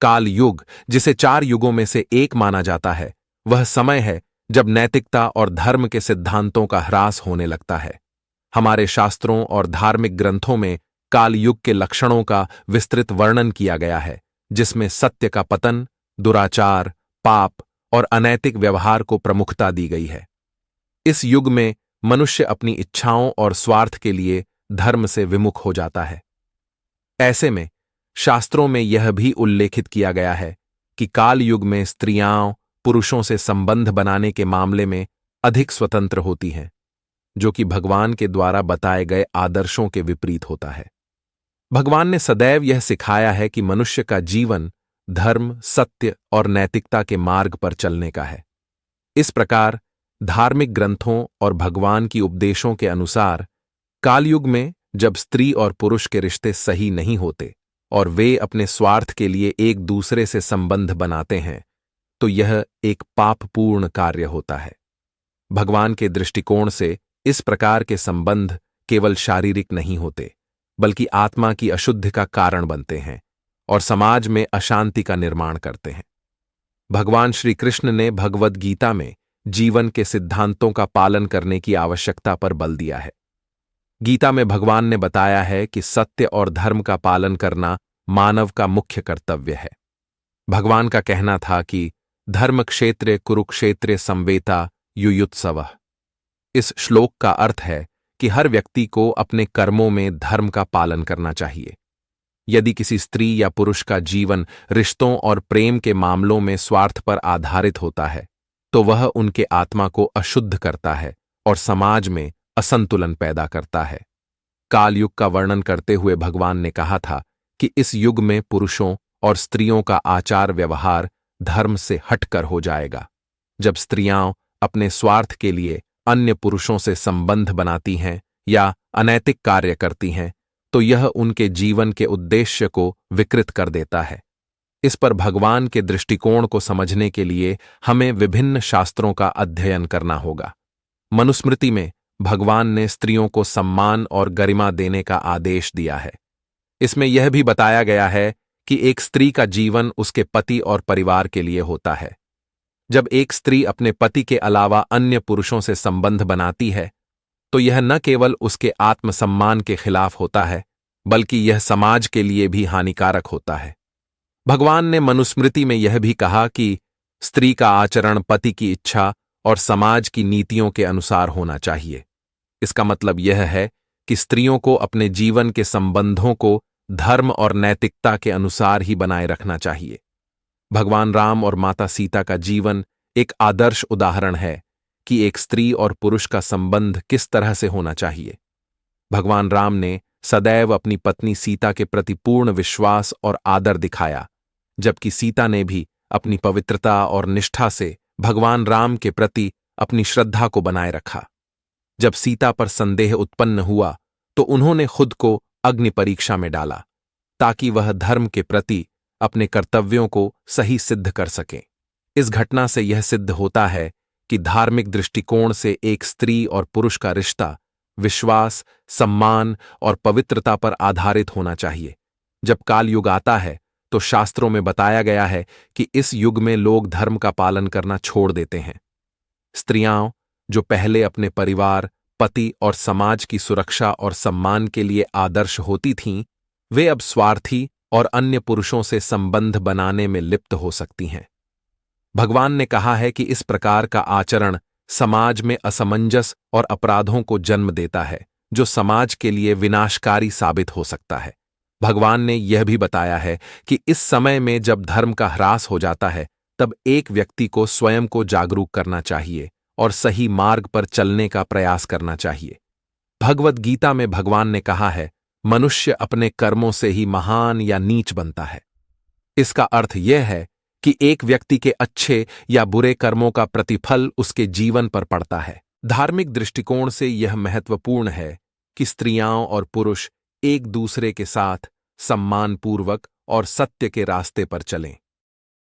काल युग, जिसे 4 युगों में से एक माना जाता है, वह समय है जब नैतिकता और धर्म के सिद्धांतों का ह्रास होने लगता है। हमारे शास्त्रों और धार्मिक ग्रंथों में काल युग के लक्षणों का विस्तृत वर्णन किया गया है, जिसमें सत्य का पतन, दुराचार, पाप और अनैतिक व्यवहार को प्रमुखता दी गई है। इस युग में मनुष्य अपनी इच्छाओं और स्वार्थ के लिए धर्म से विमुख हो जाता है। ऐसे में शास्त्रों में यह भी उल्लेखित किया गया है कि काल युग में स्त्रियां पुरुषों से संबंध बनाने के मामले में अधिक स्वतंत्र होती हैं, जो कि भगवान के द्वारा बताए गए आदर्शों के विपरीत होता है। भगवान ने सदैव यह सिखाया है कि मनुष्य का जीवन धर्म, सत्य और नैतिकता के मार्ग पर चलने का है। इस प्रकार धार्मिक ग्रंथों और भगवान की उपदेशों के अनुसार कालयुग में जब स्त्री और पुरुष के रिश्ते सही नहीं होते और वे अपने स्वार्थ के लिए एक दूसरे से संबंध बनाते हैं, तो यह एक पापपूर्ण कार्य होता है। भगवान के दृष्टिकोण से इस प्रकार के संबंध केवल शारीरिक नहीं होते, बल्कि आत्मा की अशुद्धि का कारण बनते हैं और समाज में अशांति का निर्माण करते हैं। भगवान श्री कृष्ण ने भगवद गीता में जीवन के सिद्धांतों का पालन करने की आवश्यकता पर बल दिया है। गीता में भगवान ने बताया है कि सत्य और धर्म का पालन करना मानव का मुख्य कर्तव्य है। भगवान का कहना था कि धर्म क्षेत्रे कुरुक्षेत्रे संवेता युयुत्सवः। इस श्लोक का अर्थ है कि हर व्यक्ति को अपने कर्मों में धर्म का पालन करना चाहिए। यदि किसी स्त्री या पुरुष का जीवन रिश्तों और प्रेम के मामलों में स्वार्थ पर आधारित होता है, तो वह उनके आत्मा को अशुद्ध करता है और समाज में असंतुलन पैदा करता है। कालयुग का वर्णन करते हुए भगवान ने कहा था कि इस युग में पुरुषों और स्त्रियों का आचार व्यवहार धर्म से हटकर हो जाएगा। जब स्त्रियां अपने स्वार्थ के लिए अन्य पुरुषों से संबंध बनाती हैं या अनैतिक कार्य करती हैं, तो यह उनके जीवन के उद्देश्य को विकृत कर देता है। इस पर भगवान के दृष्टिकोण को समझने के लिए हमें विभिन्न शास्त्रों का अध्ययन करना होगा। मनुस्मृति में भगवान ने स्त्रियों को सम्मान और गरिमा देने का आदेश दिया है। इसमें यह भी बताया गया है कि एक स्त्री का जीवन उसके पति और परिवार के लिए होता है। जब एक स्त्री अपने पति के अलावा अन्य पुरुषों से संबंध बनाती है, तो यह न केवल उसके आत्मसम्मान के खिलाफ होता है, बल्कि यह समाज के लिए भी हानिकारक होता है। भगवान ने मनुस्मृति में यह भी कहा कि स्त्री का आचरण पति की इच्छा और समाज की नीतियों के अनुसार होना चाहिए। इसका मतलब यह है कि स्त्रियों को अपने जीवन के संबंधों को धर्म और नैतिकता के अनुसार ही बनाए रखना चाहिए। भगवान राम और माता सीता का जीवन एक आदर्श उदाहरण है कि एक स्त्री और पुरुष का संबंध किस तरह से होना चाहिए। भगवान राम ने सदैव अपनी पत्नी सीता के प्रति पूर्ण विश्वास और आदर दिखाया, जबकि सीता ने भी अपनी पवित्रता और निष्ठा से भगवान राम के प्रति अपनी श्रद्धा को बनाए रखा। जब सीता पर संदेह उत्पन्न हुआ, तो उन्होंने खुद को अग्नि परीक्षा में डाला, ताकि वह धर्म के प्रति अपने कर्तव्यों को सही सिद्ध कर सकें। इस घटना से यह सिद्ध होता है कि धार्मिक दृष्टिकोण से एक स्त्री और पुरुष का रिश्ता विश्वास, सम्मान और पवित्रता पर आधारित होना चाहिए। जब कालयुग आता है, तो शास्त्रों में बताया गया है कि इस युग में लोग धर्म का पालन करना छोड़ देते हैं। स्त्रियां जो पहले अपने परिवार, पति और समाज की सुरक्षा और सम्मान के लिए आदर्श होती थीं, वे अब स्वार्थी और अन्य पुरुषों से संबंध बनाने में लिप्त हो सकती हैं। भगवान ने कहा है कि इस प्रकार का आचरण समाज में असमंजस और अपराधों को जन्म देता है, जो समाज के लिए विनाशकारी साबित हो सकता है। भगवान ने यह भी बताया है कि इस समय में जब धर्म का ह्रास हो जाता है, तब एक व्यक्ति को स्वयं को जागरूक करना चाहिए और सही मार्ग पर चलने का प्रयास करना चाहिए। भगवद गीता में भगवान ने कहा है, मनुष्य अपने कर्मों से ही महान या नीच बनता है। इसका अर्थ यह है कि एक व्यक्ति के अच्छे या बुरे कर्मों का प्रतिफल उसके जीवन पर पड़ता है। धार्मिक दृष्टिकोण से यह महत्वपूर्ण है कि स्त्रियां और पुरुष एक दूसरे के साथ सम्मानपूर्वक और सत्य के रास्ते पर चलें।